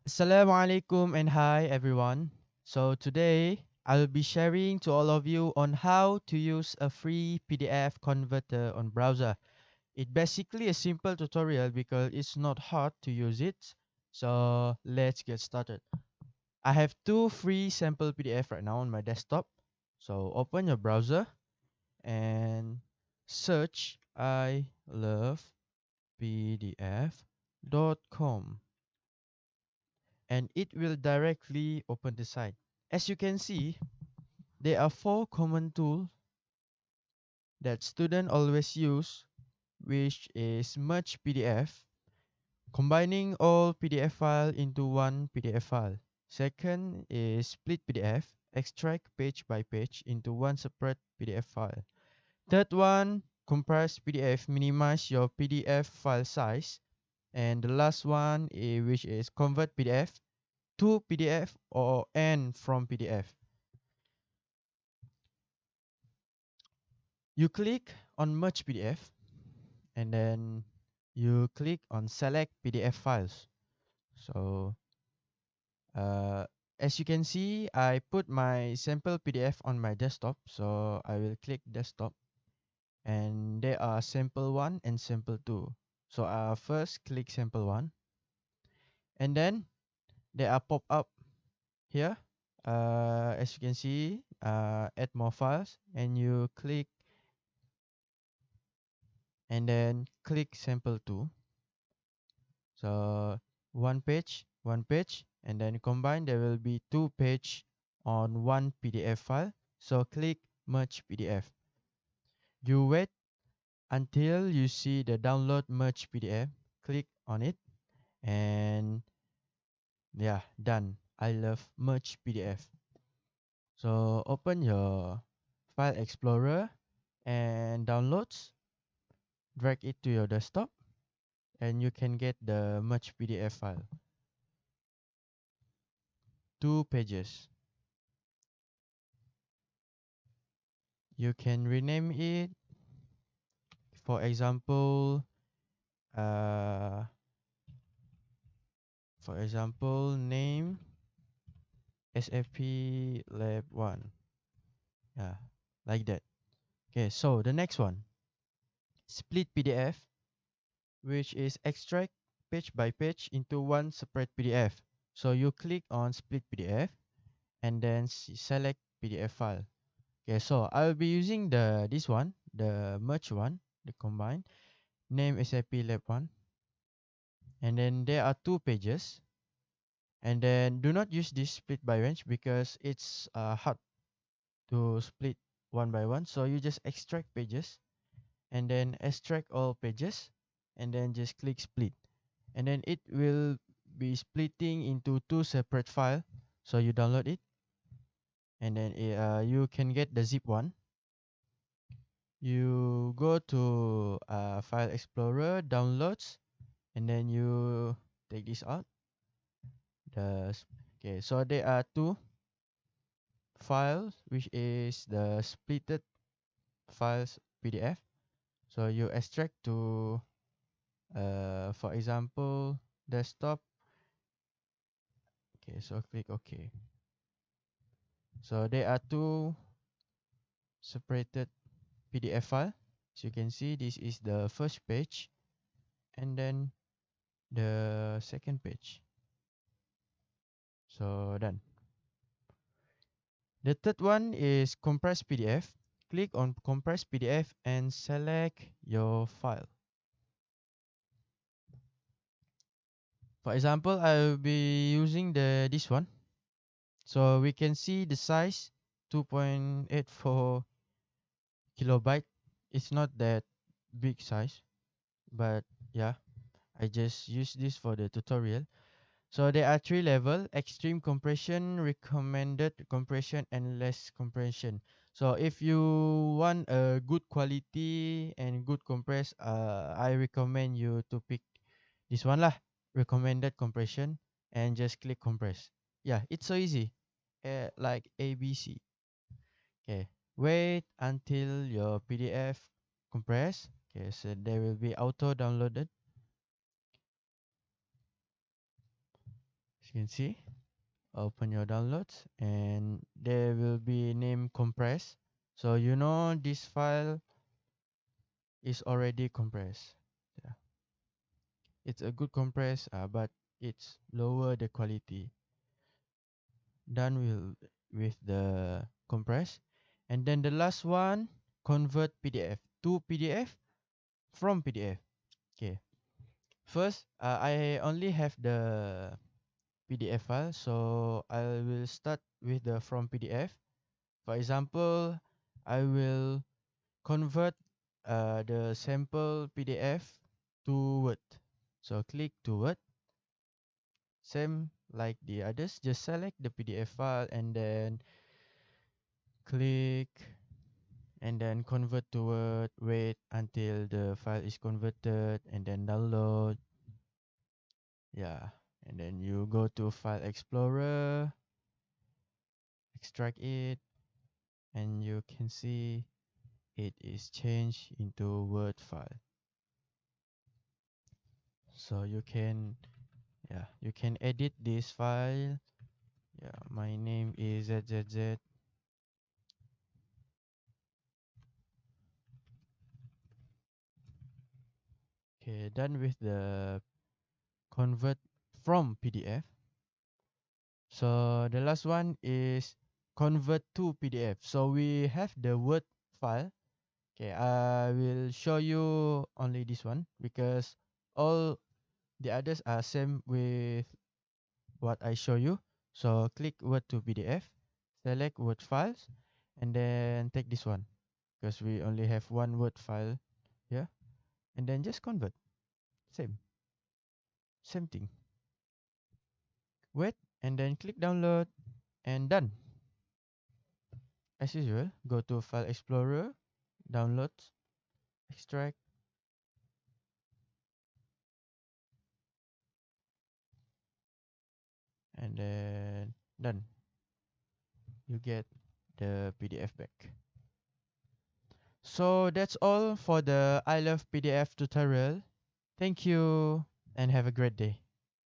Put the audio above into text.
Assalamu alaikum and hi everyone. So today I'll be sharing to all of you on how to use a free PDF converter on browser. It's basically a simple tutorial because it's not hard to use it. So let's get started. I have two free sample PDF right now on my desktop. So open your browser and search ilovepdf.com and it will directly open the site. As you can see, there are four common tools that students always use, which is merge PDF, combining all PDF file into one PDF file. Second is split PDF, extract page by page into one separate PDF file. Third one, compress PDF, minimize your PDF file size. And the last one, which is convert PDF to PDF or and from PDF. You click on merge PDF and then you click on select PDF files. So uh, as you can see, I put my sample PDF on my desktop. So I will click desktop and there are sample 1 and sample 2. So I first click sample 1 and then there are pop up here. As you can see, add more files and you click and then click sample 2. So one page, and then combine there will be two page on one PDF file. So click merge PDF. You wait until you see the download merge PDF. Click on it and yeah, done. I love merge PDF. So open your file explorer and downloads, drag it to your desktop and you can get the merge PDF file. Two pages. You can rename it. For example, uh, name SFP Lab 1. Yeah, like that. Okay, so the next one, split PDF, which is extract page by page into one separate PDF. So you click on split PDF and then select PDF file. Okay, so I'll be using this one, the merge one, the combine, name SAP Lab 1. And then there are two pages. And then do not use this split by range because it's hard to split one by one. So you just extract pages and then extract all pages and then just click split. And then it will be splitting into two separate files. So you download it and then you can get the zip one. You go to File Explorer, Downloads, and then you take this out. Okay, so there are two files, which is the splitted files PDF. So you extract to, for example, desktop. Okay, so click OK. So there are two separated PDF file. As you can see, this is the first page and then the second page. So done. The third one is compress PDF. Click on compress PDF and select your file. For example, I will be using this one. So we can see the size 2.84 kilobyte. It's not that big size, but yeah, I just use this for the tutorial. So there are three levels: extreme compression, recommended compression, and less compression. So if you want a good quality and good compress, I recommend you to pick this one lah, recommended compression, and just click compress. Yeah, it's so easy, like ABC. Okay, wait until your PDF compress. Okay, so they will be auto downloaded. you can see, open your downloads and there will be name compress. So you know this file is already compressed. Yeah. It's a good compress, but it's lower the quality. Done with the compress. And then the last one, convert PDF to PDF from PDF. Okay. First, I only have the PDF file, so I will start with the from PDF. For example, I will convert the sample PDF to Word. So click to Word. Same like the others, just select the PDF file and then click and then convert to Word. Wait until the file is converted and then download. Yeah, and then you go to File Explorer, extract it, and you can see it is changed into Word file. So you can, yeah, you can edit this file. Yeah, my name is ZZZ. Okay, done with the convert from PDF. So the last one is convert to PDF. So we have the Word file. Okay, I will show you only this one because all the others are same with what I show you. So click Word to PDF, select Word files, and then take this one because we only have one Word file here, and then just convert. Same thing. Wait, and then click download, and done. As usual, go to File Explorer, downloads, extract, and then done. You get the PDF back. So that's all for the I Love PDF tutorial. Thank you and have a great day.